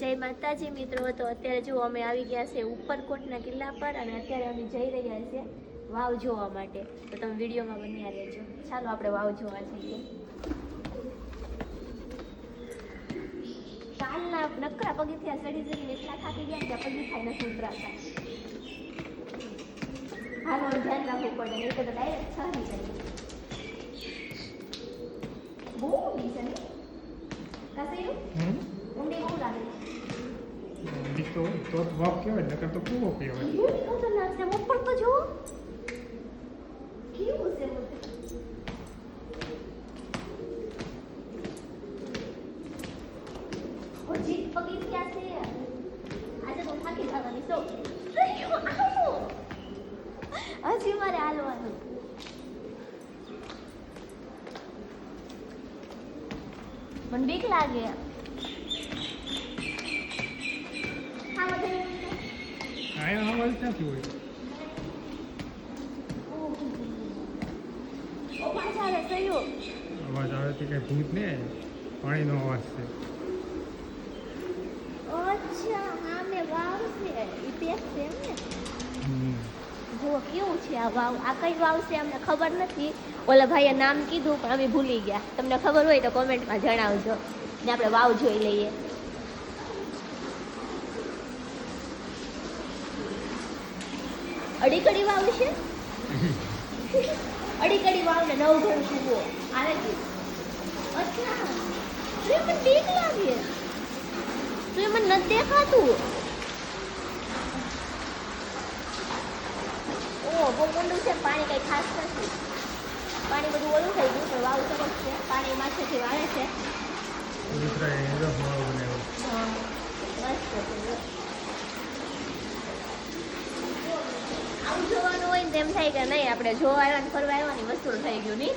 જય માતાજી મિત્રો. તો અત્યારે જો અમે આવી ગયા છે ઉપરકોટના કિલ્લા પર અને અત્યારે અમે જઈ રહ્યા છીએ વાવ જોવા માટે. તો તમે વિડીયોમાં બન્યા રહેજો. ચાલો આપણે વાવ જોવા જઈએ. કાલના નકરા પગથિયા ચડી ચડીને એટલા થાકી ગયા કે પગથિયા નથી ઉતરાતા. હાલો ધ્યાન રાખવું પડે, નહીં તો ડાયરેક્ટ છરી જાય. બહુ ઊંડી છે ને કાસેયું? ઊંડી બહુ લાગે. તો વાપ કહેવાય, નકર તો કૂવો કહેવાય. એવું ખતરનાક છે. ઉપર તો જુઓ કેવું છે. હજી પગથિયા છે. આજે તો થાકી જવાની છો. હજી મારે હાલવાનું. મને બીક લાગે. આયા અવાજ ક્યાંથી હોય? અવાજ આવે તો કઈ ભૂત નહીં, પાણીનો અવાજ છે. અચ્છા, હા મેં વાવ છે. ઈ પેક છે એમ ને? જો કેવું છે આ વાવ. આ કઈ વાવ છે અમને ખબર નથી. ઓલા ભાઈએ નામ કીધું પણ અમે ભૂલી ગયા. તમને ખબર હોય તો કોમેન્ટમાં જણાવજો ને આપણે વાવ જોઈ લઈએ. અડીકડી વાવ છે. અડીકડી વાવ ને નવઘણ કૂવો આવે છે. અચ્છા, તો મને બીક લાગે. તો એ મને નથી દેખાતું. ઓ બહુ ઊંડું છે. પાણી કઈ ખાસ નથી. પાણી બધું ઓલું થઈ ગયું પણ વાવ સરસ છે. પાણી માથેથી વાળે છે. મસ્ત છે. આવું જોવાનું હોય ને તેમ થાય કે નહીં આપણે જોવા આવ્યા ને ફરવા આવ્યા ને વસ્તુ થઈ ગયું નહીં.